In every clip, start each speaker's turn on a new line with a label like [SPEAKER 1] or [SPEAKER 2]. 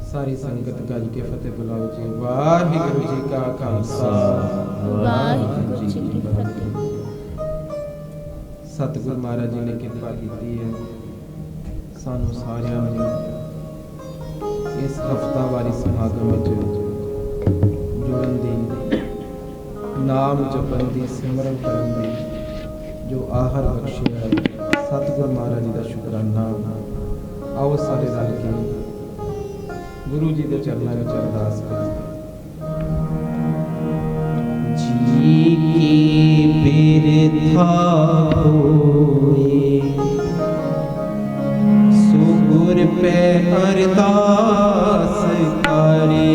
[SPEAKER 1] सारी संगत गज के फतेह बुलाओ जी। वाहिगुरु जी का खालसा वाहिगुरु जी की फतेह। सतगुरु महाराज जी ने कृपा की है सानू सारियां नूं इस हफ्तावारी समागम विच जुड़न दी, नाम जपन दी, सिमरन करन दी जो आहर बख्शिया है। सतगुरु महाराज जी का शुकराना। आओ सारे रल के गुरु जी के चरणों में अरदास करें। जी की बिरथा होए सुगुर पे अरदास करे।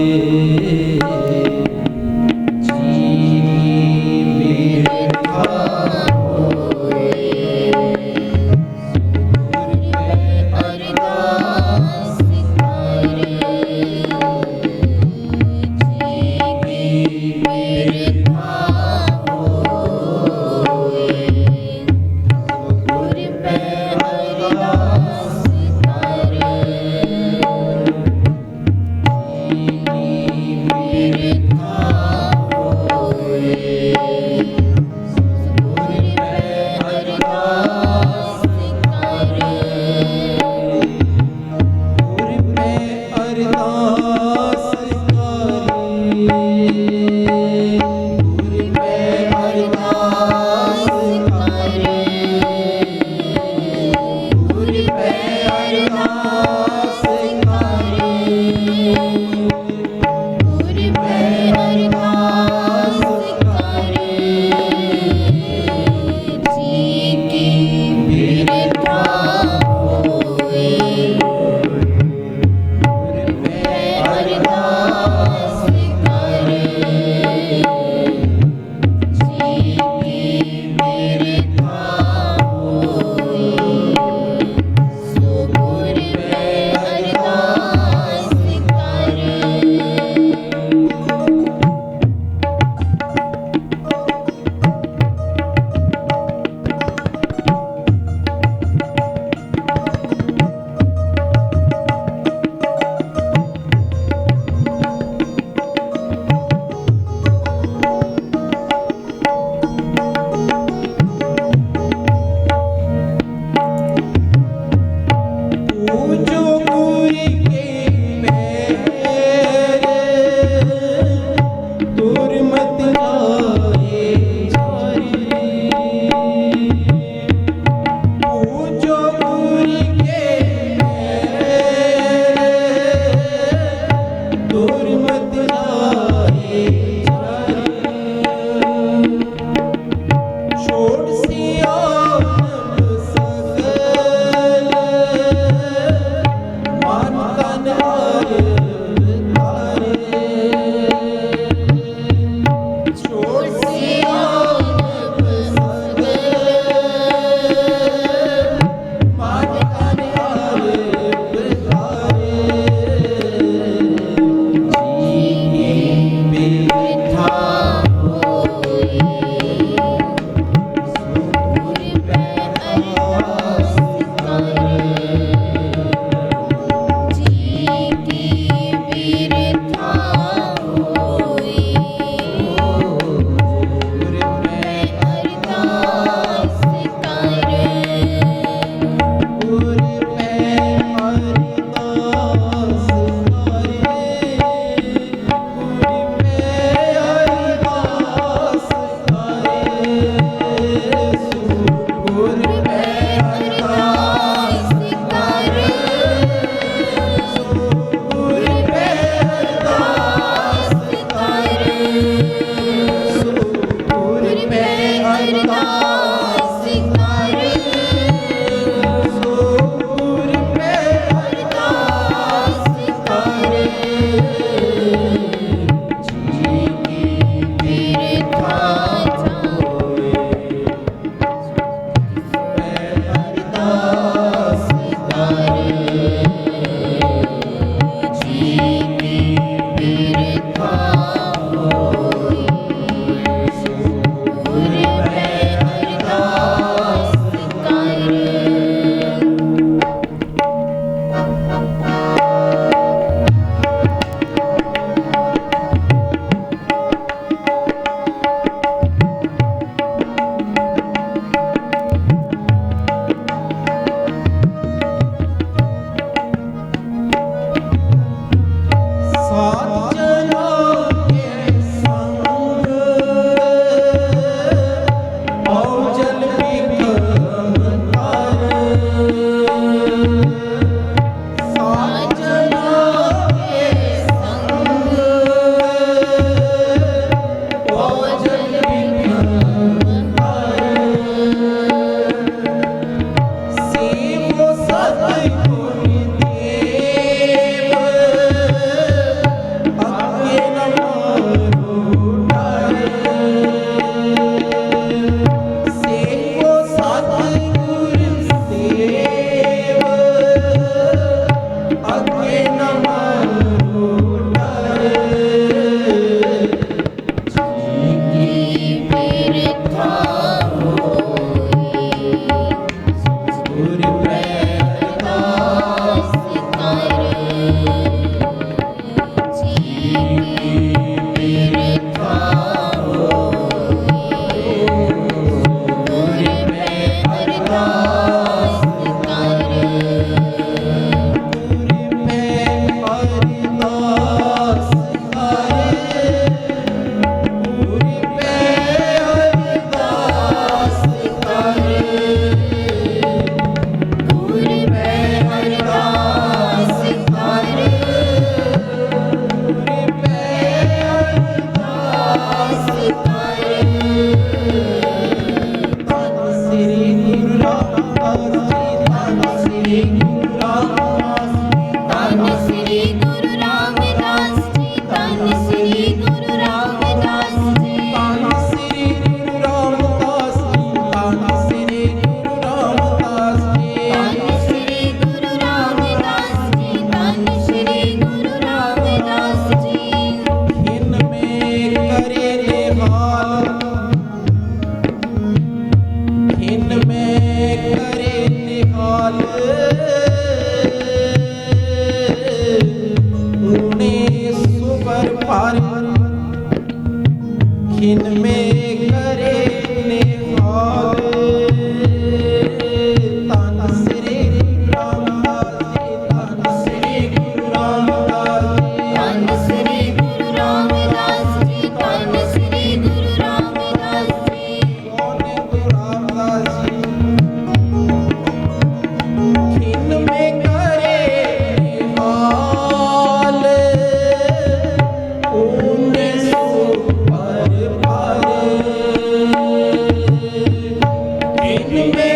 [SPEAKER 2] गुर पे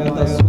[SPEAKER 2] अरदास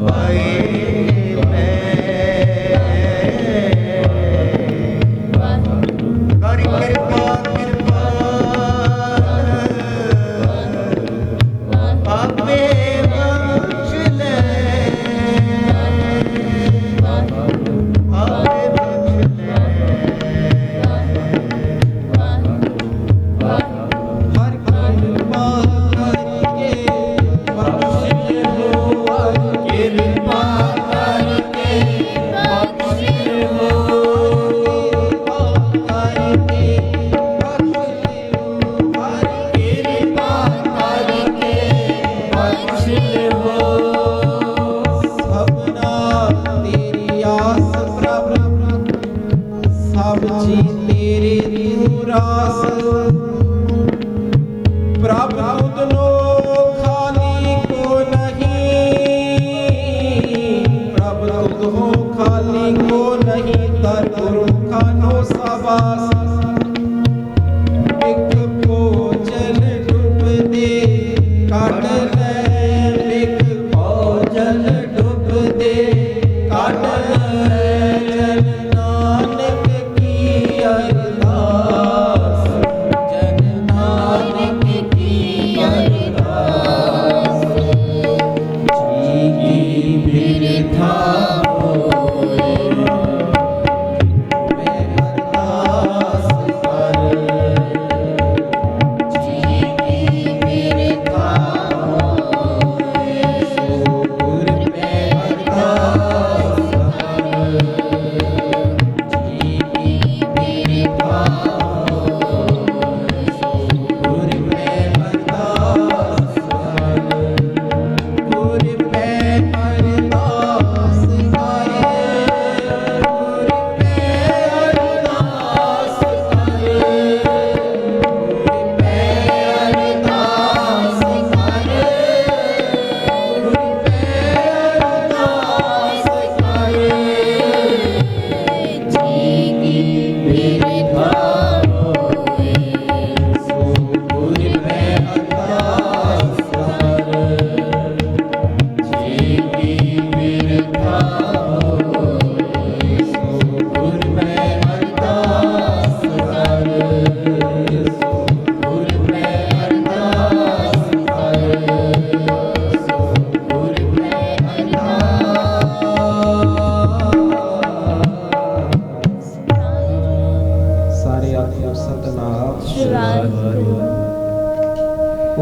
[SPEAKER 2] Bye.
[SPEAKER 1] विचल हो सबना तेरी आस प्रभ सब जी तेरे तू रास प्रभ तुधनो खाली को नहीं प्रभ तुधो खाली को नहीं तर गुरमुखा नो साबास बिक भोजन डूब दे काट ले बिक भोजन डूब दे काट ले जन नानक की अरदास जन नानक की अरदास जी की बिरथा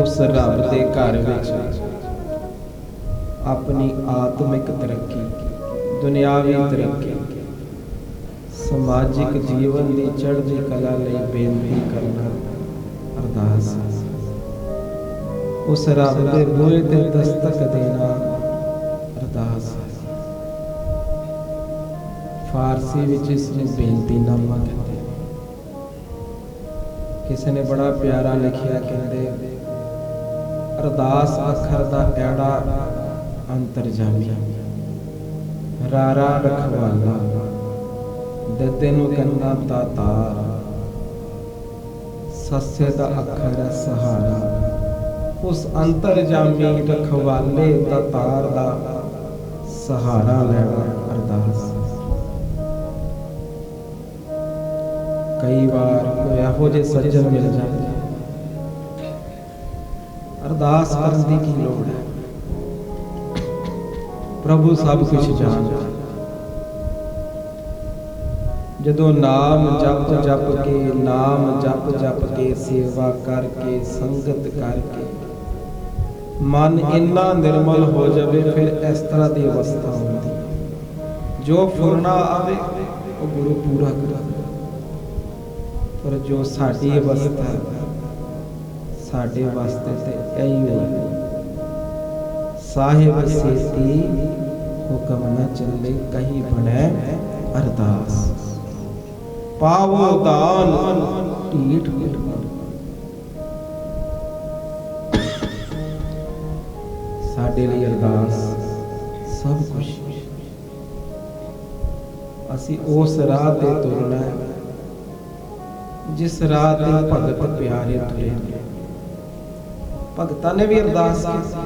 [SPEAKER 1] उस रब दे घर विच अपनी आत्मिक तरक्की दुनियावी तरक्की समाजिक जीवन की चढ़दी कला लई बेनती करना अरदास उस रब दे बूहे ते दस्तक देना अरदास फारसी विच इसने बेनतीनामा कहते किसी ने बड़ा प्यारा लिखिया कहते अरदास अखर दा एड़ा अंतरजामी रारा रखवाला ददे नूं कहंदा दातार सस्से दा अखर है सहारा उस अंतरजामी रखवाले दातार दा सहारा लेना अरदास कई बार कोई एहो जे सज्जन मिल जाते अरदास करने की लोड़ है प्रभु सब कुछ जानता जदों नाम जप जप के नाम जप जप के सेवा करके संगत करके मन इन्ना निर्मल हो जाए फिर इस तरह की अवस्था होती जो फुरना आवे वो गुरु पूरा करा पर जो साडी अवस्था साडे वास्ते ते यही होई साहिब सेती हुक्म न चले कहीं बने अरदास पावो दान टीठ साडे लिए अरदास सब कुछ असी उस राह ते तुरना जिस राह ते भगत प्यारे तुरे भगतां ने भी अरदास की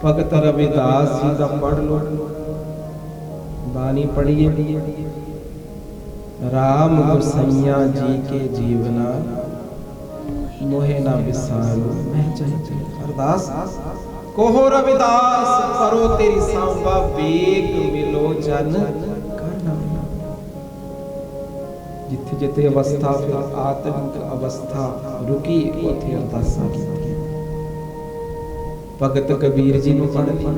[SPEAKER 1] भगत रविदास जी का पढ़ लो बानी पढ़िए राम गोसैया जी के जीवना मोहे ना विसारो मैं चाहे अरदास कोहो रविदास करो तेरी सांबा वेग मिलो जन करना जिथे जिथे अवस्था फिर आत्मिक अवस्था रुकी उथे अरदासा की भगत कबीर जी ने पढ़ ली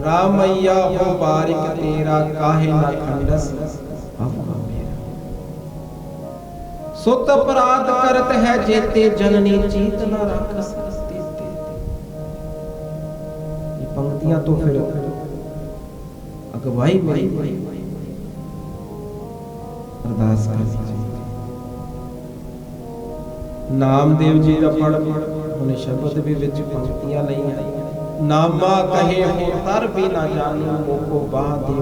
[SPEAKER 1] रामैया हो बारिक तेरा काहे ना खंडस अवगा मेरा सुत अपराध करत है जेते जननी चीत ना राखस तेते पंक्तियां तो फिर अगवाई मेरी अरदास करनी चाहिए। नामदेव जी का पढ़ उन्हें शब्द भी विच पंक्तियां लईआं, नामा कहे हो तर भी ना जानो मोको बादे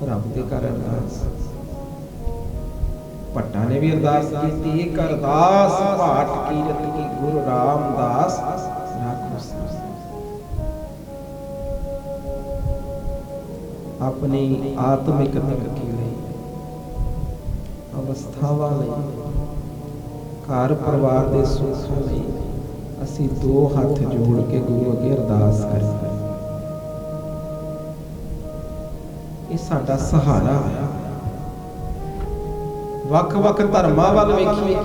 [SPEAKER 1] रब दे घर अरदास। भट्टा ने भी अरदास की, एक अरदास भाट कीरत की गुरु रामदास राखो साथ। अपनी आत्मिक तरक्की लई, अवस्थावां लई, घर परिवार दे सुख लई असीं दो हथ जोड़ के गुरु अगे अरदास करते। ये साडा सहारा है। वख-वख धर्मां वल वेखीए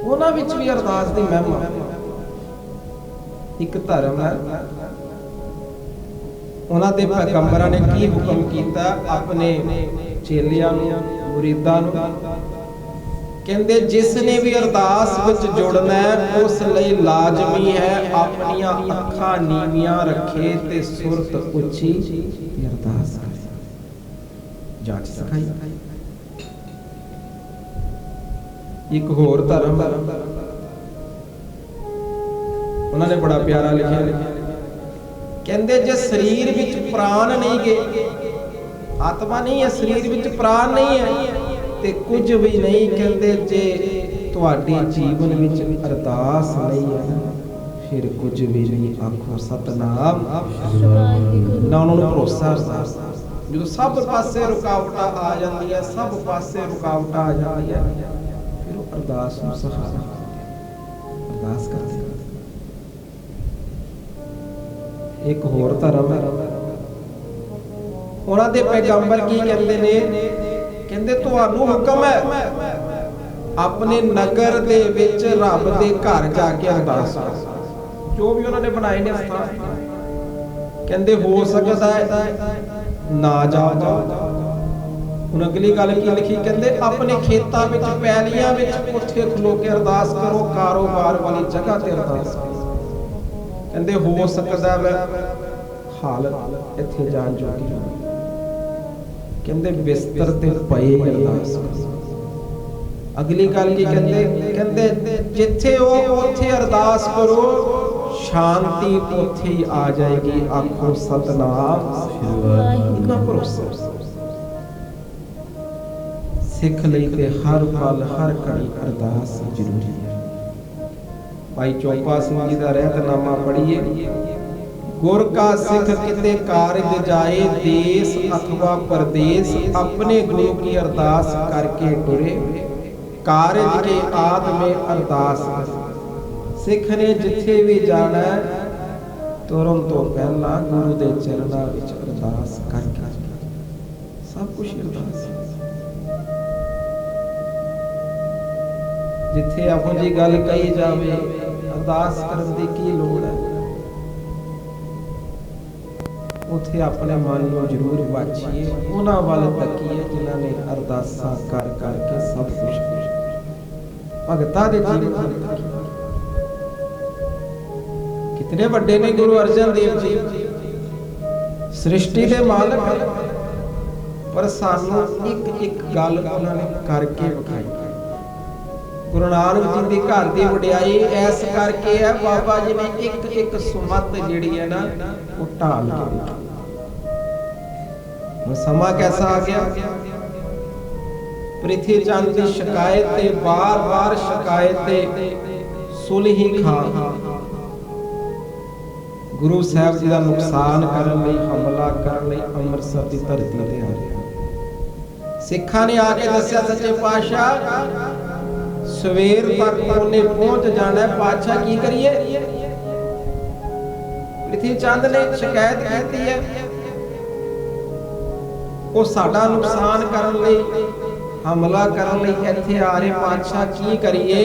[SPEAKER 1] उन्हां विच भी अरदास दी महिमा। एक धर्म है, उन्हां दे पैगंबरां ने की हुक्म कीता अपने चेलियां नूं, मुरीदां नूं, कहंदे जिसने भी अरदास विच जुड़ना है उस लई लाजमी है अपनियां अखां नीवियां रखे ते सुरत उच्ची ते अरदास करे। जाच सिखाई। एक होर धर्म उन्होंने बड़ा प्यारा लिखा, कहंदे जे शरीर विच प्राण नहीं गए, आत्मा नहीं है, शरीर विच प्राण नहीं है ते कुछ भी नहीं। कहंदे जे तुहाडे जीवन विच अरदास नहीं है फिर कुछ भी नहीं। आखो सतनाम ना उन्होंने भरोसा अरदास। जो सब पासे रुकावटां आ जांदियां, सब पासे रुकावटां आ जांदियां, फिर अरदास नूं सहारा अरदास करदे। एक होर धर्म है, उन्हां दे पैगंबर की कहंदे ने, कहंदे तुहानूं हुक्म है अपने नगर दे विच रब दे घर जाके अरदास करो। जो भी उन्होंने बनाए ने स्थान, कहंदे हो सकदा है ना जाओ। हुण अगली गल की लिखी, कहंदे अपने खेतां विच पैलियां विच उत्थे खलो के अरदास करो, कारोबार वाली जगह ते अरदास करो। कहंदे हो सकदा है हालत इत्थे जान जोगी। कहंदे बिस्तर ते पए अरदास करो। अगली गल की कहंदे जिथे हो उत्थे अरदास करो, शांति उत्थे ही आ जाएगी। आखो सतनाम इतना भरोसा। सिख लई ते हर पल हर घड़ी अरदास जरूरी है। भाई चौपा सिंह जी का रहतनामा पढ़िए। गुर का सिख किते कारज जाए, देश अथवा परदेश अपने गुरु की अरदास करके टुरे, कारज के आद में अरदास करे। सिख ने जिथे भी जाना तुरन तो पहला गुरु दे चरणां विच अरदास करके, सब कुछ अरदास। जिथे आपो जी गल कही जावे अरदास करन दी की लोड़ है, उथे अपने मन नूं जरूर वाचिए, उन्हां वल तकीए जिन्हां ने अरदासां कर करके सब कुछ भगतां दे जीवन में। कितने वड्डे ने गुरु अर्जन देव जी, सृष्टि दे मालक, पर सानू एक एक गल उन्होंने करके विखाई। गुरु नानक जी के घर की वडियाई ऐस करके है, बाबा जी ने एक एक सुमत जिहड़ी है ना वो ढाल के देखी। समा कैसा आ गया, पृथ्वी चंद की शिकायत बार बार शिकायत सुलही खां गुरु साहब जी का नुकसान करने, हमला करने अमृतसर की धरती ते आ रहे। सिखां ने आके दस्या सच्चे पातशाह सवेर तक उन्हें पहुंच जाना है, पातशाह की करिए। पृथ्वी चंद ने शिकायत की है, वो साडा नुकसान करने लई, हमला करने लई इत्थे आ रहे, पातशाह की करिए।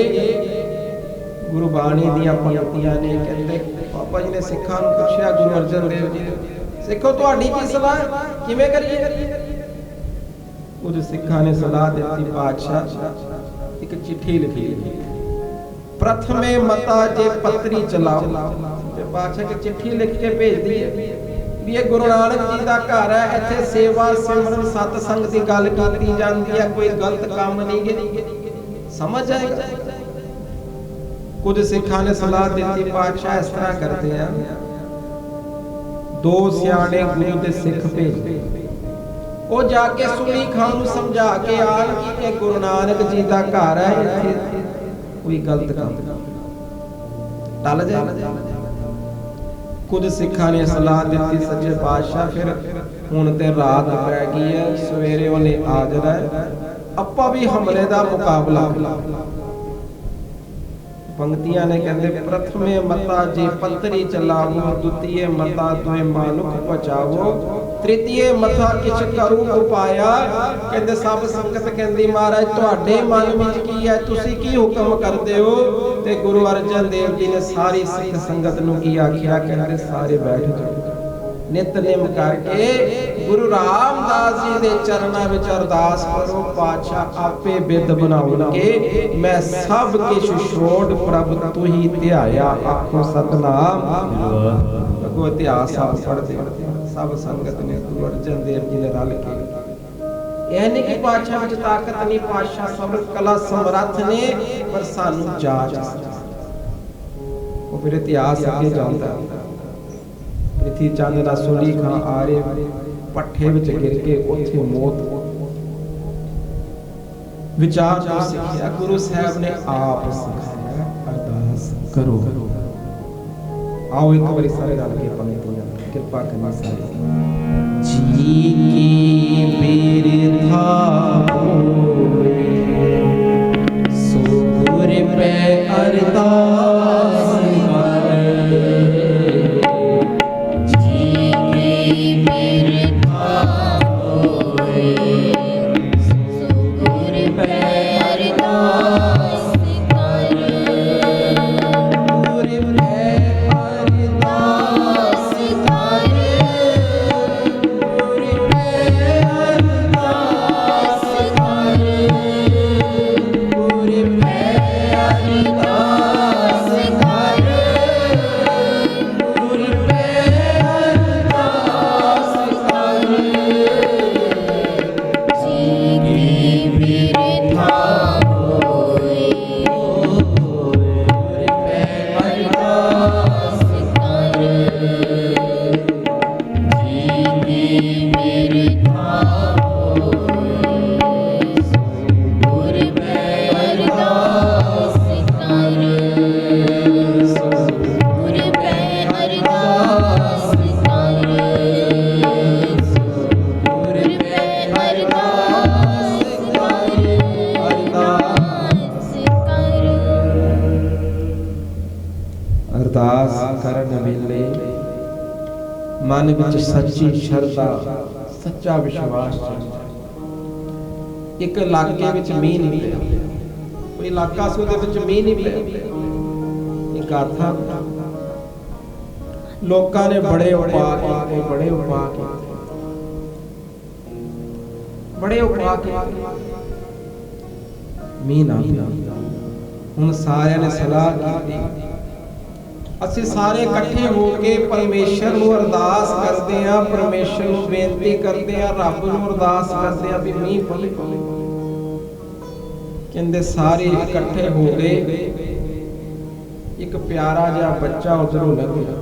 [SPEAKER 1] गुरु बाणी दी पंक्तियां ने कहते, बाबा जी ने सिखां नूं पुछया, गुरु अर्जन देव जी सिखो तुहाडी की सलाह किवें करिए। कुछ सिखां ने सलाह दी, पातशाह एक चिट्ठी लिखी, प्रथमे मता जे पत्री चलाओ। ते पातशाह की चिट्ठी लिख के भेज दी है भी ये गुरु नानक जी का घर है, इत्थे सेवा सिमरन सतसंग की गल की जाती है, कोई गलत काम नहीं गे, समझ आएगा। कुछ सिखा ने सलाह दी पातशाह इस तरह करते हैं, दो सियाने गुरु के सिख भेजते, वो जाके सुनी खान समझा के आन कि ये गुरु नानक जी का घर है, इत्थे कोई गलत काम टल जाए। खुद सिखा ने सलाह दी सच्चे पातशाह, फिर हुण ते रात पै गई है, सवेरे उन्हें आ जाना है, आपां भी हमले का मुकाबला। पंक्तियां ने कहते प्रथमे मता जे पत्री चलावो, द्वितीय मता तुए मानुख बचावो, तृतीय मथा किछ करू उपाया। कहते सब संगत कहती महाराज तुहाडे मन विच की है, तुसी की हुक्म करदे हो। ते गुरु अर्जन देव जी ने सारी सिख संगत नूं की आखिया, कहते सारे बैठ जाओ, नितनेम करके गुरु रामदास जी दे चरणां विच अरदास करो, पातशाह आपे बिद बनाउणगे, मैं सब किछ छोड़ प्रभ तुही ध्याया, आखो सतनाम। अगो इतिहास आप पढ़दे सब संगत ने गुरु अर्जन देव जी ने रल के, यह नहीं कि पातशाह विच ताकत नहीं, पातशाह सब कला समर्थ ने, पर सानू जाच वो फिर इतिहास अगे जाता है। पृथ्वी चंद रसूली खां आरे पट्ठे विच गिर के उत्थे मौत, विचार जो सिखाया गुरु साहब ने आप सिखाया, अरदास करो। आओ एक बार सारे रल के पंक्तियां कृपा करना सारे। जी की बिरथा होवे सो गुर पे अरदास करे, जी की बिरथा होवे सो गुर पे अरदास करे, गुर पे अरदास करे, गुर पे अरदास करे, गुर पे अरदास करे, गुर पे अरदास करे, जी की बिरथा होए, गुर पे अरदास करे, जी की बिरथा होए, गुर पे अरदास करे, गुर पे अरदास करे, गुर पे अरदास करे, अरदास करन वेले मन विच सच्ची श्रद्धा सच्चा विश्वास चाहिए। एक इलाके विच मींह नहीं पिया, कोई इलाका सी उहदे विच मींह नहीं पिया, एक आथा लोकां ने बड़े उपाय कीते, बड़े उपाय कीते, बड़े उपाय कीते, मींह ना पिया। हुण सारिਆਂ ने सलाह कीती, ਅਸੀਂ ਸਾਰੇ ਇਕੱਠੇ ਹੋ ਕੇ ਪਰਮੇਸ਼ਰ ਨੂੰ ਅਰਦਾਸ ਕਰਦੇ ਆ, ਪਰਮੇਸ਼ਰ ਨੂੰ ਬੇਨਤੀ ਕਰਦੇ ਆ, ਰੱਬ ਨੂੰ ਅਰਦਾਸ ਕਰਦੇ ਆ ਵੀ ਮੀਂਹ ਪਵੇ। ਕਹਿੰਦੇ ਸਾਰੇ ਇਕੱਠੇ ਹੋ ਗਏ, ਇੱਕ ਪਿਆਰਾ ਜਿਹਾ ਬੱਚਾ ਉਧਰੋਂ ਲੰਘਿਆ,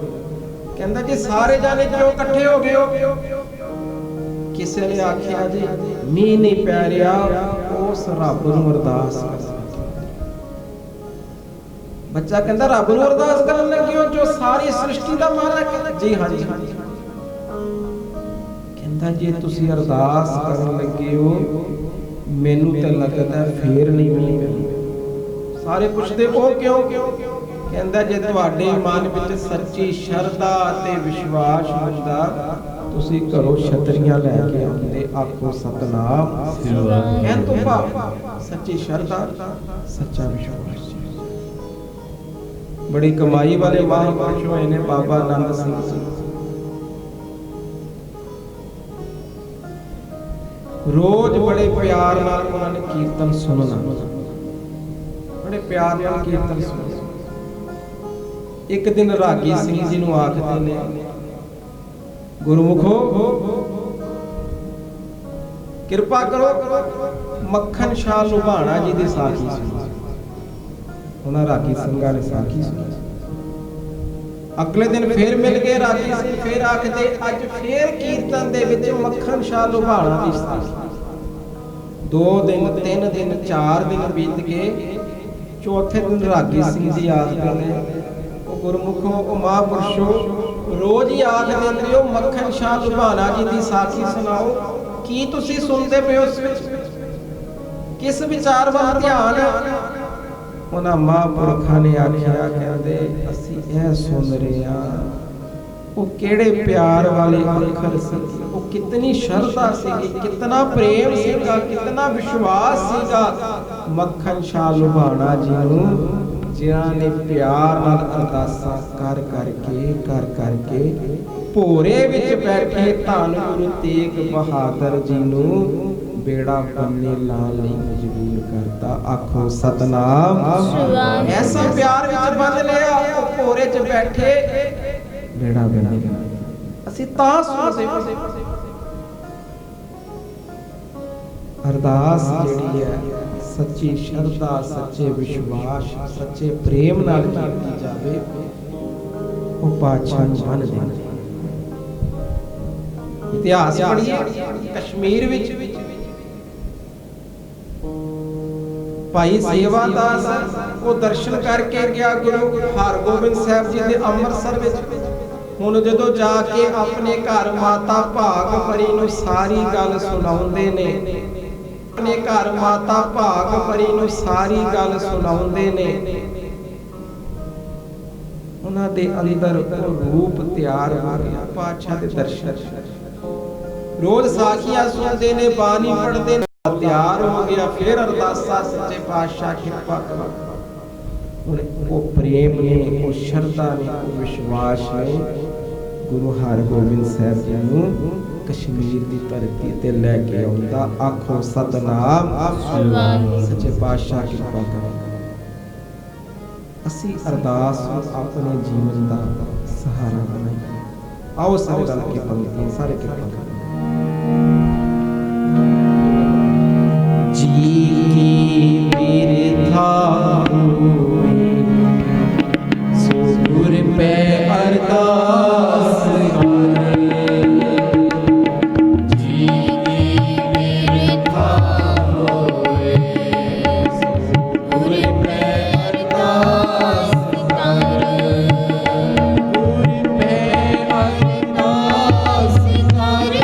[SPEAKER 1] ਕਹਿੰਦਾ ਜੀ ਸਾਰੇ ਜਾਣੇ ਕਿਉਂ ਇਕੱਠੇ ਹੋ ਗਏ ਹੋ? ਕਿਸੇ ਨੇ ਆਖਿਆ ਜੀ ਮੀਂਹ ਨਹੀਂ ਪੈ ਰਿਹਾ, ਉਸ ਰੱਬ ਨੂੰ ਅਰਦਾਸ ਕਰ। बच्चा कहता रब नूं अरदास करन लगे हो जो सारी सृष्टि दा मालक है? जी हाँ जी। कहता जे तुसी अरदास करन लगे हो, मैनू ते लगदा फेर नहीं मिली। सारे पुछदे ओ क्यों? कहता जे तुहाडे मन विच सच्ची श्रद्धा ते विश्वास हुंदा, तुसी घरों छतरियां लैके आउंदे, आखो सतनाम। कहण तो भाव सच्ची श्रद्धा सच्चा विश्वास। बड़ी कमाई वाले महापुरुष होए ने बाबा आनंद सिंह जी, रोज बड़े प्यार नाल उन्होंने कीर्तन सुनना, बड़े प्यार नाल कीर्तन सुनो। एक दिन रागी सिंह जी नूं आखदे ने, गुरमुखो किरपा करो मक्खन शाह लुभाणा जी दी साखी सुनो। उन्हां रागी ਸਿੰਘਾਂ ने साखी सुनी। अगले दिन फिर मिल गए रागी सिंह, फिर आखदे अज फिर कीर्तन दे विच मक्खन शाह लुभाणा दी साखी। 2 दिन 3 दिन 4 दिन बीत गए। चौथे दिन रागी सिंह जी आखदे ने, ओ गुरमुखो ओ महापुरुषो रोज ही आख देंदे हो मक्खन शाह लुभाणा जी दी साखी सुनाओ, की तुसी सुनदे पे उस विच किस विचार वाल ध्यान है? उन्हां महापुरखां ने आख्या, कहंदे असीं इह सुन रहे हां वो किहड़े प्यार वाले अखर सी, वो कितनी श्रद्धा सी, कितना प्रेम सीगा, कितना विश्वास सीगा मक्खन शाह लुभाणा जी नूं, जिन्हां ने प्यार नाल अरदासां कर करके भोरे विच बैठे धन गुरु तेग बहादुर जी नूं बेड़ा बनने लाल लई मजबूर करता। आखो सतनाम। ऐसा प्यार विच बंद लिया, वो भोरे च बैठे बेड़ा बनने असीं तां सुणदे अरदास जिहड़ी है सच्ची श्रद्धा, सच्चे विश्वास, सच्चे प्रेम नाल कीती जावे, वो पातशाह नूं मन देंदे। इतिहास पढ़िए कश्मीर विच भाई सेवादास वो दर्शन करके गया गुरु हरगोबिंद साहब जी दे अमृतसर विच। हुण जदों जाके अपने घर माता भागपरी नूं सारी गल सुणाउंदे ने, अपने घर माता भागपरी नूं सारी गल सुणाउंदे ने, उन्हां दे अंदर रूप तैयार हो गया। पातशाह दे दर्शन रोज साखियां सुनदे ने, बानी पढ़दे ने, तैयार हो गया। फिर अरदासा सच्चे पातशाह कृपा करो। वो प्रेम ने, वो श्रद्धा ने, वो विश्वास ने गुरु हरगोबिंद साहब जी नूं कश्मीर की धरती ते लैके आउंदा। आखो सतनाम। सच्चे पातशाह कृपा करो। असी अरदास अपने जीवन का सहारा बनाइए। आओ सारे रल के पंक्तियां सारे कृपा करो। जी बिरथा होए सो गुर पे अरदास करे। जी बिरथा होए सो गुर पे अरदास करे। गुर पे अरदास करे।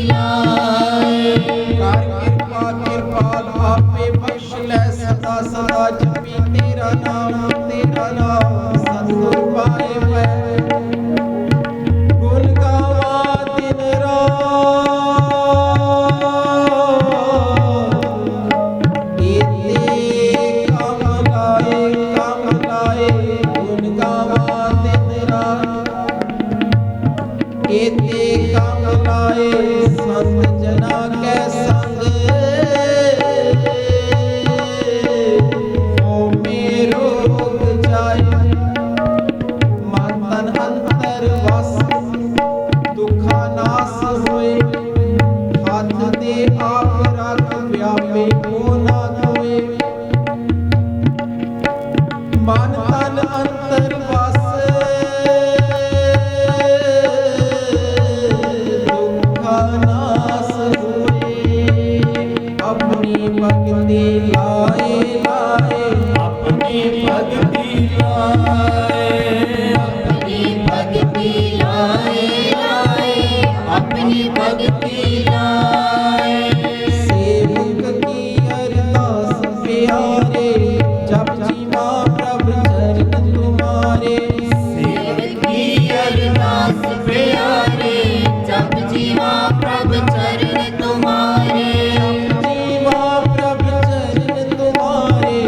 [SPEAKER 2] ਲਾਏ।
[SPEAKER 1] ਕਰ ਕਿਰਪਾ ਕਿਰਪਾਲ ਆਪੇ ਬਖਸ਼ ਲੈ ਸਦਾ ਸਦਾ ਜਪੀ ਤੇਰਾ ਨਾਮ ਸਤਿਗੁਰ ਪਾਏ ਮੈਂ ਗੁਣ ਗਾਵਾਂ ਦਿਨ ਰਾਤ। ਏਤੇ ਕੰਮ ਲਾਏ ਗੁਣ ਗਾਵਾਂ ਦਿਨ ਰਾਤ। ਏਤੇ ਕੰਮ ਲਾਏ ਸੰਤ ਜਨਾ ਕੈ ਸੰਗ। ਓ ਮੇਰੋ ਰੋਗ ਜਾਏ ਮਨ ਤਨ ਅੰਤਰ ਵਸ। ਦੁਖਾ ਨਾਸ ਹੋਏ ਹੱਥ ਦੇ ਆਪ ਰੱਖ ਵਿਆਪੇ ਕੋ ਨਾ ਕੋਏ। ਮਨ ਤਨ ਅੰਤਰ ਵਸ ਦੁਖਾ ਨਾਸ ਹੋਏ। ਆਪਣੀ ਭਗਤੀ ਲਾਏ
[SPEAKER 2] ਆਪਣੀ ਭਗਤੀ ਲਾਏ। ਆਪਣੀ ਭਗਤੀ ਲਾਏ। ਆਪਣੀ ਭਗਤੀ ਲਾਏ।
[SPEAKER 1] ਸੇਵਕ ਕੀ ਅਰਦਾਸ ਪਿਆਰੇ ਜਪ ਜੀਵਾ ਪ੍ਰਭ ਚਰਨ ਤੁਮਾਰੇ।
[SPEAKER 2] ਸੇਵਕ ਕੀ ਅਰਦਾਸ ਪਿਆਰੇ ਜਪ ਜੀਵਾ ਪ੍ਰਭ ਚਰਨ ਤੁਮਾਰੇ।
[SPEAKER 1] ਜੀਵਾ ਪ੍ਰਭ ਚਰਨ ਤੁਮਾਰੇ।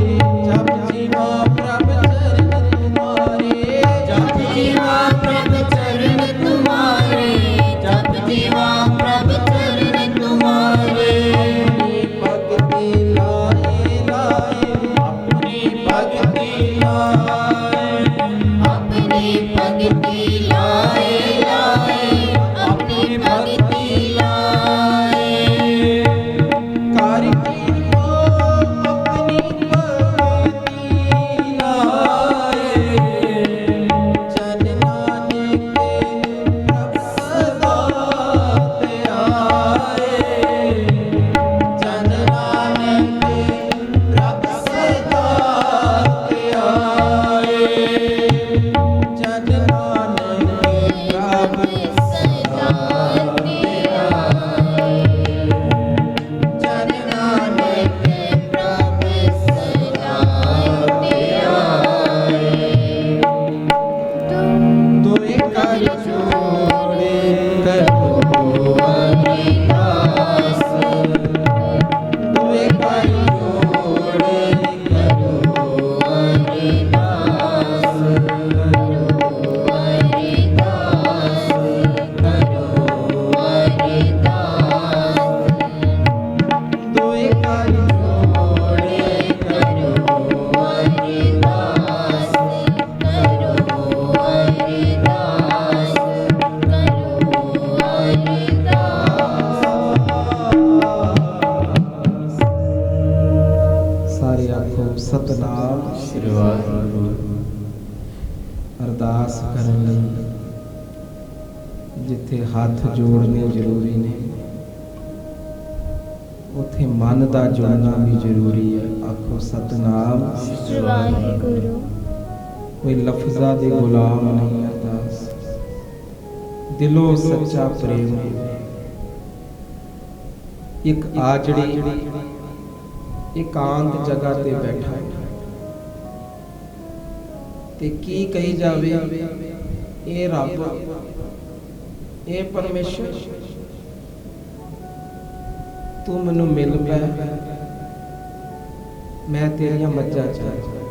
[SPEAKER 1] ਜਪ ਜੀਵਾ ਪ੍ਰਭ ਚਰਨ ਤੁਮਾਰੇ।
[SPEAKER 2] ਜਪ ਜੀਵਾ ਪ੍ਰਭ ਚਰਨ ਤੁਮਾਰੇ। ਜਪ ਜੀਵਾ ਪ੍ਰਭ ਚਰਨ ਤੁਮਾਰੇ।
[SPEAKER 1] ਆਪਣੀ ਭਗਤੀ ਲਾਏ
[SPEAKER 2] ਆਪਣੀ ਭਗਤੀ ਲਾਏ। ਆਪਣੀ ਭਗਤੀ ਲਾਏ।
[SPEAKER 1] ਕਰ ਕਿਰਪਾ ਆਪਣੀ ਭਗਤੀ ਲਾਏ। ਜਨ ਨਾਨਕ ਪ੍ਰਭ ਸਦਾ ਧਿਆਏ। ਜਨ ਨਾਨਕ ਪ੍ਰਭ ਸਦਾ ਧਿਆਏ। ਜਨ ਨਾਨਕ ਪ੍ਰਭ
[SPEAKER 2] ਸਦਾ ਜਨ ਨਾਨਕ ਪ੍ਰਭ ਸਦਾ
[SPEAKER 1] ਦੋਏ ਕਰ ਜੋੜੇ ਕਰੋ
[SPEAKER 2] ਅਰਦਾਸ।
[SPEAKER 1] ਦੋਏ ਕਰ ਜੋੜੇ ਕਰੋ
[SPEAKER 2] ਅਰਦਾਸ।
[SPEAKER 1] ਦੋਏ ਕਰ ਜੋੜੇ ਸਾਰੇ ਆਖੋ ਸਤਨਾਮ
[SPEAKER 2] ਸ੍ਰੀ ਵਾਹਿਗੁਰੂ।
[SPEAKER 1] ਅਰਦਾਸ ਕਰਨ ਲਈ ਜਿੱਥੇ ਹੱਥ ਜੋੜਨੇ ਜ਼ਰੂਰੀ ਨੇ ਉੱਥੇ ਮਨ ਦਾ ਜੋੜਨਾ ਵੀ ਜ਼ਰੂਰੀ ਹੈ। ਆਖੋ ਸਤਨਾਮ।
[SPEAKER 2] ਸ੍ਰੀ ਵਾਹਿਗੁਰੂ।
[SPEAKER 1] ਕੋਈ ਲਫ਼ਜ਼ਾਂ ਦੇ ਗੁਲਾਮ ਨਹੀਂ। ਅਰਦਾਸ ਦਿਲੋਂ ਸੱਚਾ ਪ੍ਰੇਮ। ਇੱਕ ਆਜੜੀ ਇਕਾਂਤ ਜਗ੍ਹਾ ਤੇ ਬੈਠਾ ਤੇ ਕੀ ਕਹੀ ਜਾਵੇ, ਇਹ ਰੱਬ, ਇਹ ਪਰਮੇਸ਼ਰ, ਤੂੰ ਮੈਨੂੰ ਮਿਲ ਪੈ, ਮੈਂ ਤੇਰੀਆਂ ਮੱਝਾਂ ਚਾਹਾਂ,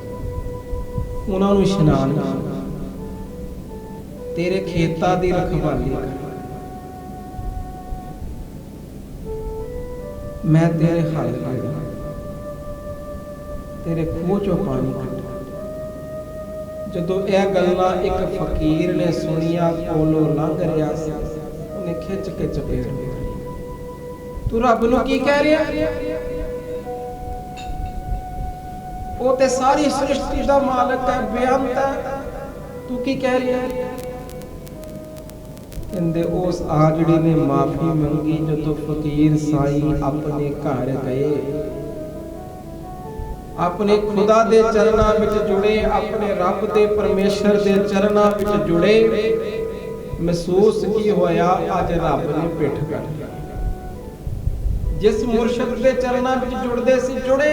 [SPEAKER 1] ਉਹਨਾਂ ਨੂੰ ਇਸ਼ਨਾਨ ਕਰਾਂ, ਤੇਰੇ ਖੇਤਾਂ ਦੀ ਰਖਵਾਲੀ ਕਰਾਂ, ਮੈਂ ਤੇਰੇ ਹੱਲ ਕਰਾਂ, ਤੇਰੇ ਖੂਹ ਚੋਂ ਪਾਣੀ ਕੱਢਾਂ। ਜਦੋਂ ਇਹ ਗੱਲਾਂ ਇੱਕ ਫਕੀਰ ਨੇ ਸੁਣੀਆਂ, ਕੋਲੋਂ ਲੰਘ ਰਿਹਾ ਸੀ, ਉਹਨੇ ਖਿੱਚ ਕੇ ਚਪੇੜ ਮਾਰੀ। ਤੂੰ ਰੱਬ ਨੂੰ ਕੀ ਕਹਿ ਰਿਹਾ? ਉਹ ਤੇ ਸਾਰੀ ਸ੍ਰਿਸ਼ਟੀ ਦਾ ਮਾਲਕ ਹੈ, ਬੇਅੰਤ ਹੈ, ਤੂੰ ਕੀ ਕਹਿ ਰਿਹਾ? ਕਹਿੰਦੇ ਉਸ ਆਜੜੀ ਨੇ ਮਾਫੀ ਮੰਗੀ। ਜਦੋਂ ਫਕੀਰ ਸਾਈਂ ਆਪਣੇ ਘਰ ਗਏ, ਆਪਣੇ ਖੁਦਾ ਦੇ ਚਰਨਾਂ ਵਿੱਚ ਜੁੜੇ, ਆਪਣੇ ਰੱਬ ਦੇ ਪਰਮੇਸ਼ਰ ਦੇ ਚਰਨਾਂ ਵਿੱਚ ਜੁੜੇ, ਮਹਿਸੂਸ ਕੀ ਹੋਇਆ? ਅੱਜ ਰੱਬ ਨੇ ਪਿੱਠ ਕਰ ਲਈ। जिस मुर्शद के चरणों में जुड़ते सी जुड़े।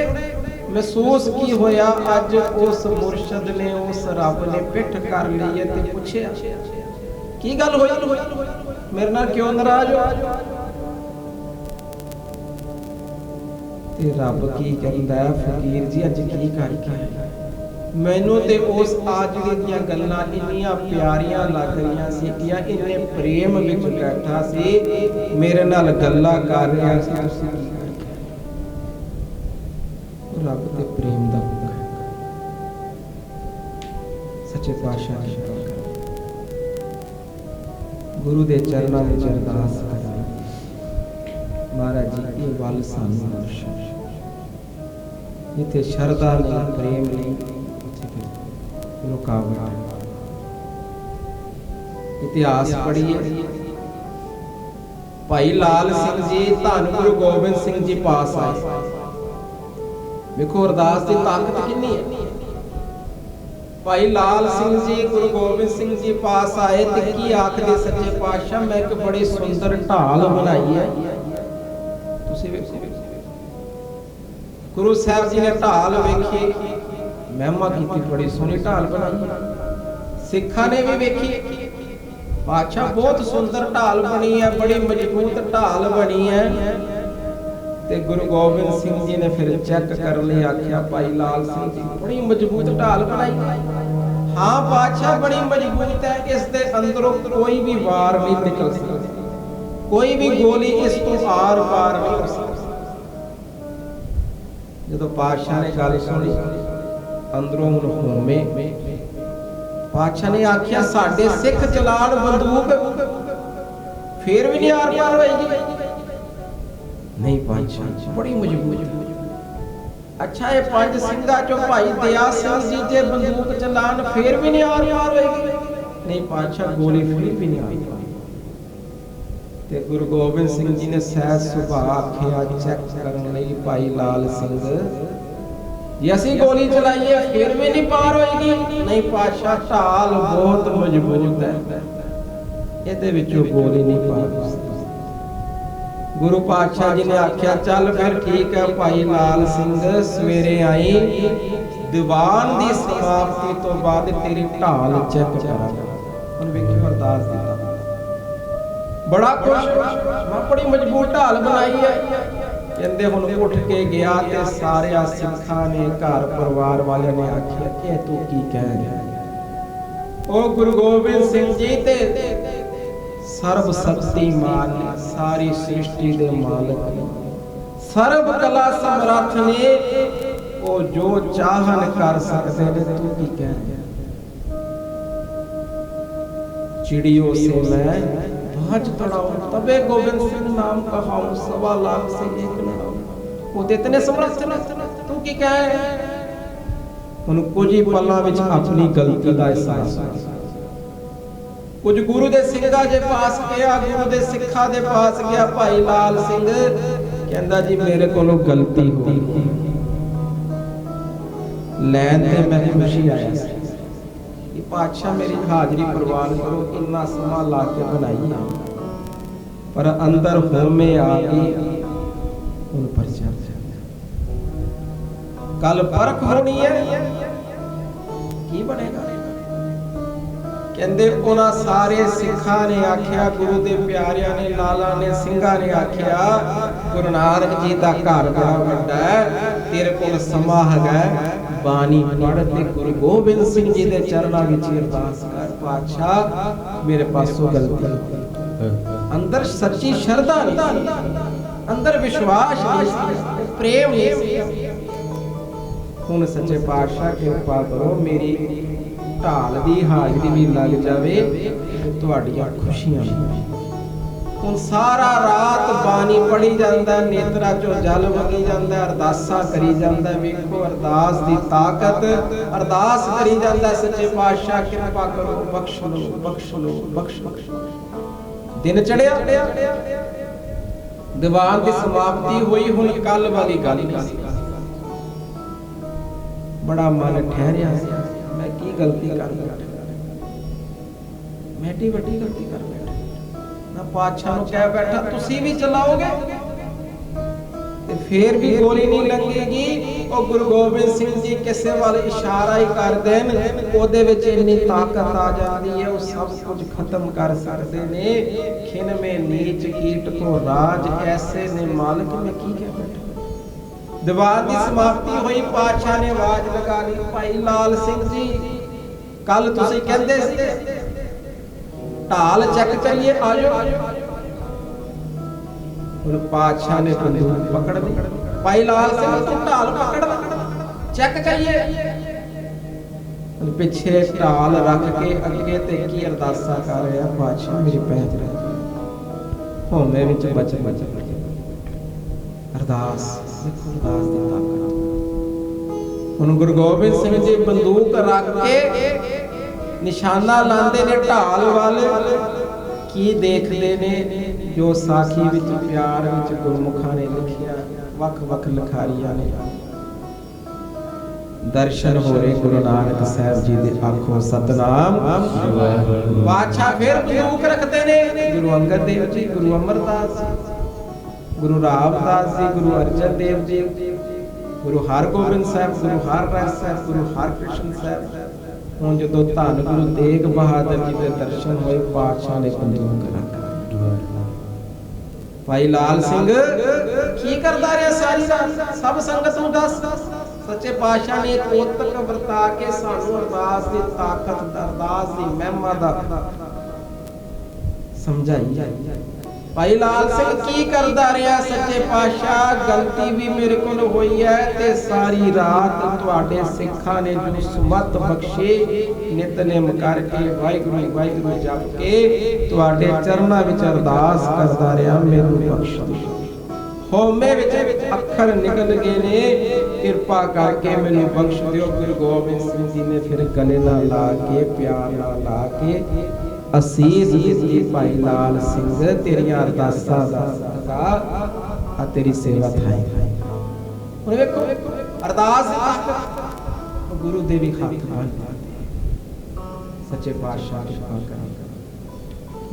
[SPEAKER 1] महसूस की होया अज उस मुर्शद ने उस रब ने पिठ कर ली है ते पूछया की गल होई मेरे नाल क्यों नाराज हो। ते रब की कहंदा है फकीर जी अज की करके मैनू ते उस आजड़ी दी गल्लां इन्नियां प्यारियां लग रहीआं सी कि इन्ने प्रेम विच बैठा सी मेरे नाल गल्लां कर रहा सी। तुसीं की करके रब दे प्रेम दा मुख है। सच्चे पातशाह ने गुरु दे चरणों में अरदास करा महाराज जी ये वल सानू बख्शो। जिथे शरदा नहीं प्रेम नहीं रुकावट। इतिहास पढ़िए भाई लाल सिंह जी धन गुरु गोबिंद सिंह जी पास आए। देखो अरदास की ताकत कितनी है। भाई लाल सिंह जी गुरु गोबिंद सिंह जी पास आए ते की आखदे सच्चे पातशाह मैं एक बड़ी सुंदर ढाल बनाई है। तुसीं वेखो गुरु साहब जी ने ढाल वेखी महिमा की बड़ी सोहनी ढाल बनाई। सिखा ने भी वेखी पातशाह बहुत सुंदर ढाल बनी है बड़ी मजबूत ढाल बनी है। ते गुरु गोबिंद सिंह जी ने फिर चेक कर लिया आख्या भाई लाल सिंह जी बड़ी मजबूत ढाल बनाई। हाँ पातशाह बड़ी मजबूत है इस दे अंदरों कोई भी वार नहीं निकल सकती कोई भी गोली इस तो आर पार नहीं हो सकती। जब पातशाह ने गल सुनी अंदरों होमे पातशाह ने आख्या साडे सिख चलाण बंदूक फिर भी नहीं आर पार होएगी। नहीं पातशाह बड़ी मजबूत। अच्छा ये पंज सिंघा चो भाई दया सिंह जी जे बंदूक चलाण फिर भी नहीं आर पार होएगी। नहीं पातशाह गोली फिर भी नहीं आर पार। ते गुरु गोबिंद सिंह जी ने सहज सुभाव आख्या चेक करन लई भाई लाल सिंह जे असी गोली चलाइए फिर भी नहीं पार होएगी। नहीं पातशाह ढाल बहुत मजबूत है इहदे विचों गोली नहीं पार हो सकती। गुरु पातशाह जी ने आख्या चल फिर ठीक है भाई लाल सिंह सवेरे आई दीवान दी समाप्ति तो बाद तेरी ढाल चेक करांगा। हुण वेखियो अरदास दिता बड़ा खुश मैं बड़ी मजबूत ढाल बनाई है। कहते हुण उठ के गया ते सारे सिखा ने घर परिवार वाले ने आख्या कि तू की कह रहा है। ओ गुरु गोबिंद सिंह जी ते सर्व शक्तिमान सारी सृष्टि दे मालिक ने सर्व कला समर्थ ने ओ जो चाहन कर सकते ने तू की कह रहा है। चिड़ियों से मैं ध्वज तड़ाऊं तबे गोविंद सिंह नाम कहाऊं 1.25 लाख से एक लड़ाऊं। वो इतने समर्थ ने तू की कह रहा है। हुण कुछ ही पल्लां विच अपनी गलती दा एहसास होया। कुछ गुरु दे सिंघा जे पास गया गुरु दे सिखा दे पास गया भाई लाल सिंह कहंदा जी मेरे कोलों गलती हो गई लैन ते मैं खुशी आया सी कि पातशाह मेरी हाजरी प्रवान करो इन्ना समा ला के बनाई पर अंदर होमे आ गई उन पर चल कल परख होनी है की बनेगा। कहंदे उन्हां सारे सिखा ने आख्या गुरु दे प्यारियां ने लाला ने सिंघा ने आख्या गुरु नानक जी दा घर बड़ा वड्डा है तेरे कोल समा हैगा बानी पढ़ ते गुरु गोबिंद सिंह जी दे चरणां विच अरदास कर पातशाह मेरे पासों गलती अंदर सच्ची श्रद्धा नहीं अंदर विश्वास नहीं प्रेम नहीं। हुण सच्चे पातशाह कृपा करो मेरी ढाल दी हाजरी भी लग जावे तुहाडियां खुशियां। हुण सारा रात बानी पढ़ी जांदा नेत्रा चो जल वगी जांदा अरदासां करी जांदा। वेखो अरदास दी ताकत अरदास करी जांदा सच्चे पातशाह कृपा करो बख्श लो बख्श लो बख्श लो। दिन चढ़िया दीवान की समाप्ति हुई। हुण कल वाली गल बड़ा मन ठहरिया मैं की गलती कर बैठा मैं एडी वड्डी गलती कर बैठा ना पातशाह नूं कह बैठा तुसी भी चलाओगे ਤੇ ਫੇਰ ਵੀ ਗੋਲੀ ਨਹੀਂ ਲੱਗੇਗੀ। ਉਹ ਗੁਰੂ ਗੋਬਿੰਦ ਸਿੰਘ ਜੀ ਕਿਸੇ ਵੱਲ ਇਸ਼ਾਰਾ ਹੀ ਕਰ ਦੇਣ, ਉਹਦੇ ਵਿੱਚ ਇੰਨੀ ਤਾਕਤ ਆ ਜਾਂਦੀ ਹੈ, ਉਹ ਸਭ ਕੁਝ ਖਤਮ ਕਰ ਸਕਦੇ ਨੇ। ਖਿਨ ਮੇ ਨੀਚ ਕੀਟ ਕੋ ਰਾਜ, ਐਸੇ ਨੇ ਮਾਲਕ ਮੈਂ ਕੀ ਕਹਿ ਬੈਠਾ। ਦੀਵਾਰ ਦੀ ਸਮਾਪਤੀ ਹੋਈ, ਪਾਤਸ਼ਾਹ ਨੇ ਆਵਾਜ਼ ਲਗਾ ਲਈ, ਭਾਈ ਲਾਲ ਸਿੰਘ ਜੀ ਕੱਲ ਤੁਸੀਂ ਕਹਿੰਦੇ ਸੀ ਢਾਲ ਚੈੱਕ ਕਰੀਏ, ਆਜੋ। ਹੁਣ ਪਾਤਸ਼ਾਹ ਨੇ ਬੰਦੂਕ ਪਕੜ ਲਈ, ਭਾਈ ਲਾਲ ਸਿੰਘ ਤੂੰ ਢਾਲ ਪਕੜ, ਚੈੱਕ ਕਰੀਏ। ਪਿੱਛੇ ਢਾਲ ਰੱਖ ਕੇ ਅੱਗੇ ਤੇ ਕੀ ਅਰਦਾਸਾਂ ਕਰ ਰਿਹਾ, ਪਾਤਸ਼ਾਹ ਮੇਰੇ ਪੈਰ ਹੋਮੇ ਵਿੱਚ ਬਚ ਅਰਦਾਸ, ਅਰਦਾਸ ਦੀ ਤਾਕਤ। ਹੁਣ ਗੁਰੂ ਗੋਬਿੰਦ ਸਿੰਘ ਜੀ ਬੰਦੂਕ ਰੱਖ ਕੇ ਨਿਸ਼ਾਨਾ ਲਾਉਂਦੇ ਨੇ ਢਾਲ ਵੱਲ। ਕੀ ਦੇਖਦੇ ਨੇ? ਜੋ ਸਾਖੀ ਵਿੱਚ ਪਿਆਰ ਵਿੱਚ ਗੁਰਮੁਖਾਂ ਨੇ ਲਿਖਿਆ, ਵੱਖ ਵੱਖ ਲਿਖਾਰੀਆਂ ਨੇ। ਦਰਸ਼ਨ ਹੋ ਰਹੇ ਗੁਰੂ ਨਾਨਕ ਸਾਹਿਬ ਜੀ ਦੇ, ਆਖੋ ਸਤਨਾਮ। ਬਾਦਸ਼ਾਹ ਫਿਰ ਬੰਦੂਕ ਰੱਖਦੇ ਨੇ। ਗੁਰੂ ਅੰਗਦ ਦੇਵ ਜੀ, ਗੁਰੂ ਅਮਰਦਾਸ ਜੀ, ਗੁਰੂ ਰਾਮਦਾਸ ਜੀ, ਗੁਰੂ ਅਰਜਨ ਦੇਵ ਜੀ, ਗੁਰੂ ਹਰਗੋਬਿੰਦ ਸਾਹਿਬ, ਗੁਰੂ ਹਰਰਾਏ ਸਾਹਿਬ, ਗੁਰੂ ਹਰਕ੍ਰਿਸ਼ਨ ਸਾਹਿਬ। ਹੁਣ ਜਦੋਂ ਧੰਨ ਗੁਰੂ ਤੇਗ ਬਹਾਦਰ ਜੀ ਦੇ ਦਰਸ਼ਨ ਹੋਏ, ਪਾਤਸ਼ਾਹ ਨੇ ਬੰਦੂਕ ਰੱਖ। ਭਾਈ ਲਾਲ ਸਿੰਘ ਕੀ ਕਰਦਾ ਰਿਹਾ ਸਾਰੀ ਰਾਤ? ਸਭ ਸੰਗਤ ਨੂੰ ਦੱਸ। ਸੱਚੇ ਪਾਤਸ਼ਾਹ ਨੇ ਕੋਤਕ ਵਰਤਾ ਕੇ ਸਾਨੂੰ ਅਰਦਾਸ ਦੀ ਤਾਕਤ, ਅਰਦਾਸ ਦੀ ਮਹਿਮਾ ਦਾ ਸਮਝਾਈ। ਭਾਈ ਲਾਲ ਸਿੰਘ ਕੀ ਕਰਦਾ ਰਿਹਾ? ਸੱਚੇ ਪਾਤਸ਼ਾਹ ਗਲਤੀ ਵੀ ਮੇਰੇ ਕੋਲ ਹੋਈ ਹੈ ਤੇ ਸਾਰੀ ਰਾਤ ਤੁਹਾਡੇ ਸਿੱਖਾਂ ਨੇ ਜੋ ਸੁਮਤ ਬਖਸ਼ੇ, ਨਿਤਨੇਮ ਕਰਕੇ ਵਾਹਿਗੁਰੂ ਵਾਹਿਗੁਰੂ ਜਪ ਕੇ ਤੁਹਾਡੇ ਚਰਨਾਂ ਵਿੱਚ ਅਰਦਾਸ ਕਰਦਾ ਰਿਹਾ, ਮੈਨੂੰ ਬਖਸ਼ ਦਿਓ। ਹੋਮੇ ਵਿੱਚ ਅੱਖਰ ਨਿਕਲ ਗਏ ਨੇ, ਕਿਰਪਾ ਕਰਕੇ ਮੈਨੂੰ ਬਖਸ਼ ਦਿਓ। ਗੁਰੂ ਗੋਬਿੰਦ ਸਿੰਘ ਜੀ ਨੇ ਫਿਰ ਗਲੇ ਨਾਲ ਲਾ ਕੇ, ਪਿਆਰ ਨਾਲ ਲਾ ਕੇ ਅਸੀਸ ਦਿੱਤੀ, ਭਾਈ ਲਾਲ ਸਿੰਘ ਤੇਰੀਆਂ ਅਰਦਾਸਾਂ ਦਾ ਸਦਕਾ ਆ ਤੇਰੀ ਸੇਵਾ ਥਾਈ। ਹੁਣ ਵੇਖੋ ਅਰਦਾਸ ਗੁਰੂ ਦੇ ਵੀ ਹੱਥ ਨਾਲ ਸੱਚੇ ਪਾਤਸ਼ਾਹ ਕਿਰਪਾ ਕਰੇ,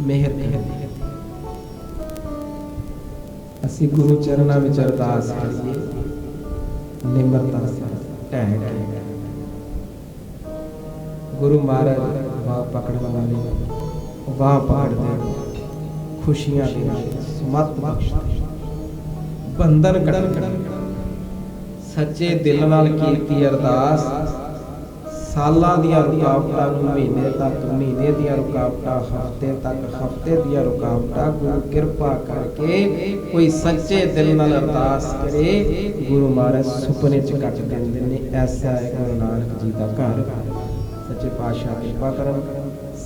[SPEAKER 1] ਮਿਹਰ ਕਰੇ। ਅਸੀਂ ਗੁਰੂ ਚਰਨਾਂ ਵਿੱਚ ਅਰਦਾਸ ਕਰੀਏ, ਨਿਮਰਤਾ ਨਾਲ ਢਹਿ ਗੁਰੂ ਮਹਾਰਾਜ ਬਾਹ ਪਕੜਨ ਵਾਲੇ ਵਾਹ ਪਾੜਦੇ, ਖੁਸ਼ੀਆਂ ਦੇ ਸਮਤ ਬਖਸ਼ਦੇ, ਬੰਧਨ ਕੱਢਣ। ਸੱਚੇ ਦਿਲ ਨਾਲ ਕੀਤੀ ਅਰਦਾਸ ਸਾਲਾਂ ਦੀਆਂ ਰੁਕਾਵਟਾਂ ਨੂੰ ਮਹੀਨੇ ਤੱਕ, ਮਹੀਨੇ ਦੀਆਂ ਰੁਕਾਵਟਾਂ ਹਫ਼ਤੇ ਤੱਕ, ਹਫ਼ਤੇ ਦੀਆਂ ਰੁਕਾਵਟਾਂ ਗੁਰੂ ਕਿਰਪਾ ਕਰਕੇ ਕੋਈ ਸੱਚੇ ਦਿਲ ਨਾਲ ਅਰਦਾਸ ਕਰੇ, ਗੁਰੂ ਮਹਾਰਾਜ ਸੁਪਨੇ 'ਚ ਕੱਟ ਦਿੰਦੇ ਨੇ। ਐਸਾ ਹੈ ਗੁਰੂ ਨਾਨਕ ਜੀ ਦਾ ਘਰ। ਸੱਚੇ ਪਾਤਸ਼ਾਹ ਕਿਰਪਾ ਕਰਨ,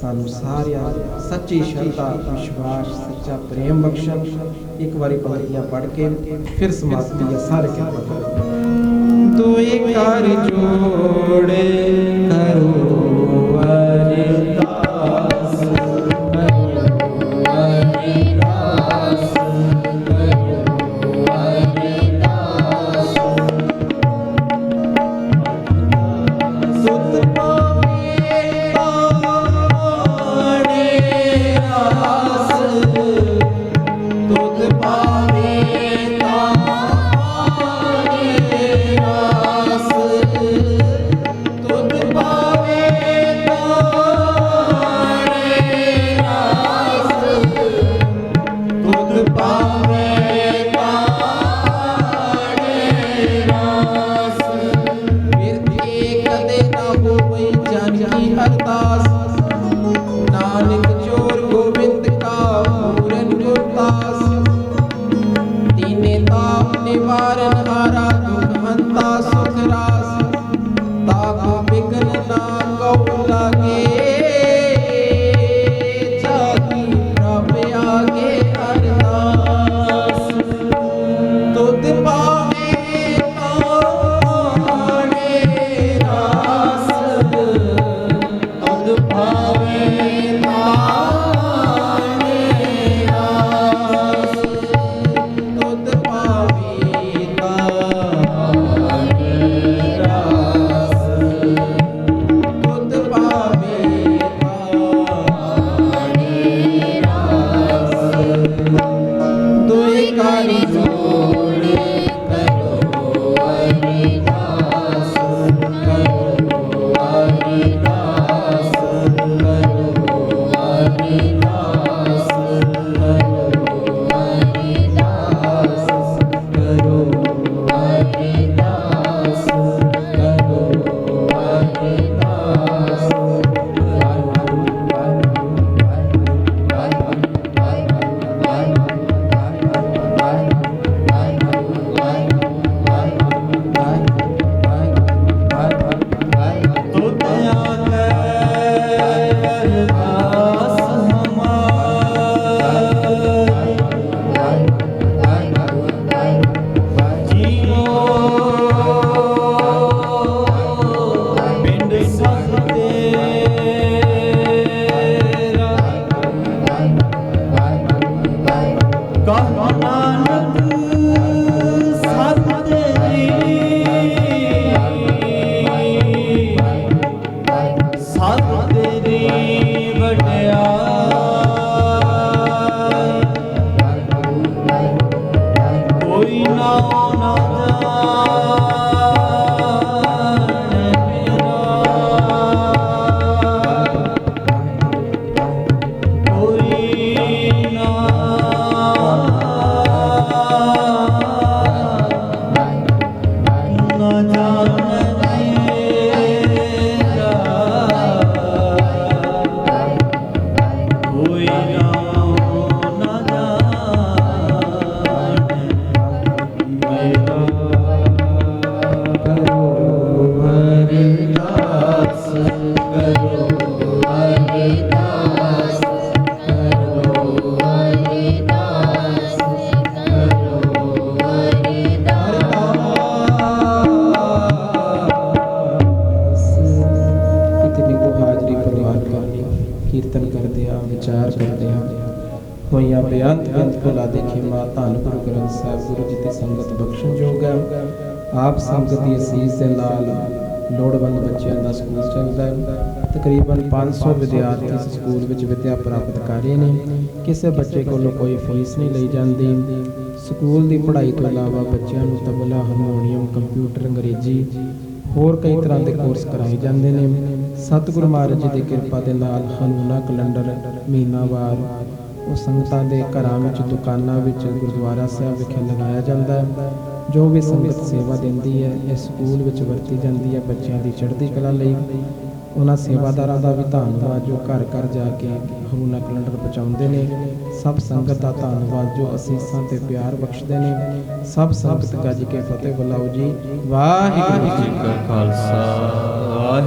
[SPEAKER 1] ਸਾਨੂੰ ਸਾਰਿਆਂ ਸੱਚੀ ਸ਼ਰਧਾ, ਵਿਸ਼ਵਾਸ, ਸੱਚਾ ਪ੍ਰੇਮ ਬਖਸ਼ਣ। ਇੱਕ ਵਾਰੀ ਪੰਕਤੀਆਂ ਪੜ੍ਹ ਕੇ ਫਿਰ ਸਮਾਪਤੀ ਹੈ। ਸਾਰੇ ਕਿਰਪਾ ਕਰੋ। ਦੋਏ ਕਰ ਜੋੜੇ ਕਰੋ ਅਰਦਾਸ,
[SPEAKER 2] ਕਰੋ ਅਰਦਾਸ, ਕਰੋ ਅਰਦਾਸ।
[SPEAKER 1] ਸੁਤ ਪਾਵੇ ਪਾਣੇ ਆਸ, ਤੁਧ ਪਾਵੇ ਬੁਲਾਦੇ ਖਿਮਾ। ਧੰਨ ਗੁਰੂ ਗ੍ਰੰਥ ਸਾਹਿਬ ਗੁਰੂ ਜੀ ਦੀ ਸੰਗਤ ਬਖਸ਼ਣ ਯੋਗ ਹੈ। ਆਪ ਸੰਗਤ ਦੀ ਅਸੀਸ ਦੇ ਨਾਲ ਲੋੜਵੰਦ ਬੱਚਿਆਂ ਦਾ ਸਕੂਲ ਚੱਲਦਾ ਹੈ। ਤਕਰੀਬਨ 500 ਵਿਦਿਆਰਥੀ ਇਸ ਸਕੂਲ ਵਿੱਚ ਵਿੱਦਿਆ ਪ੍ਰਾਪਤ ਕਰ ਰਹੇ ਨੇ। ਕਿਸੇ ਬੱਚੇ ਕੋਲੋਂ ਕੋਈ ਫੀਸ ਨਹੀਂ ਲਈ ਜਾਂਦੀ। ਸਕੂਲ ਦੀ ਪੜ੍ਹਾਈ ਤੋਂ ਇਲਾਵਾ ਬੱਚਿਆਂ ਨੂੰ ਤਬਲਾ, ਹਾਰਮੋਨੀਅਮ, ਕੰਪਿਊਟਰ, ਅੰਗਰੇਜ਼ੀ ਹੋਰ ਕਈ ਤਰ੍ਹਾਂ ਦੇ ਕੋਰਸ ਕਰਾਏ ਜਾਂਦੇ ਨੇ। ਸਤਿਗੁਰੂ ਮਹਾਰਾਜ ਜੀ ਦੀ ਕਿਰਪਾ ਦੇ ਨਾਲ ਹਨੂਨਾ ਕੈਲੰਡਰ ਮਹੀਨਾਵਾਰ ਉਹ ਸੰਗਤਾਂ ਦੇ ਘਰਾਂ ਵਿੱਚ, ਦੁਕਾਨਾਂ ਵਿੱਚ, ਗੁਰਦੁਆਰਾ ਸਾਹਿਬ ਵਿਖੇ ਲਗਾਇਆ ਜਾਂਦਾ ਹੈ। ਜੋ ਵੀ ਸੰਗਤ ਸੇਵਾ ਦਿੰਦੀ ਹੈ ਇਸ ਸਕੂਲ ਵਿੱਚ ਵਰਤੀ ਜਾਂਦੀ ਹੈ ਬੱਚਿਆਂ ਦੀ ਚੜ੍ਹਦੀ ਕਲਾ ਲਈ। ਉਹਨਾਂ ਸੇਵਾਦਾਰਾਂ ਦਾ ਵੀ ਧੰਨਵਾਦ ਜੋ ਘਰ ਘਰ ਜਾ ਕੇ ਹਨੂਨਾ ਕੈਲੰਡਰ ਪਹੁੰਚਾਉਂਦੇ ਨੇ। ਸਭ ਸੰਗਤ ਦਾ ਧੰਨਵਾਦ ਜੋ ਅਸੀਸਾਂ ਤੇ ਪਿਆਰ ਬਖਸ਼ਦੇ ਨੇ। ਸਭ ਸੰਗਤ ਗੱਜ ਕੇ ਫਤਿਹ ਬੁਲਾਓ ਜੀ। ਵਾਹਿਗੁਰੂ ਜੀ ਕਾ ਖਾਲਸਾ,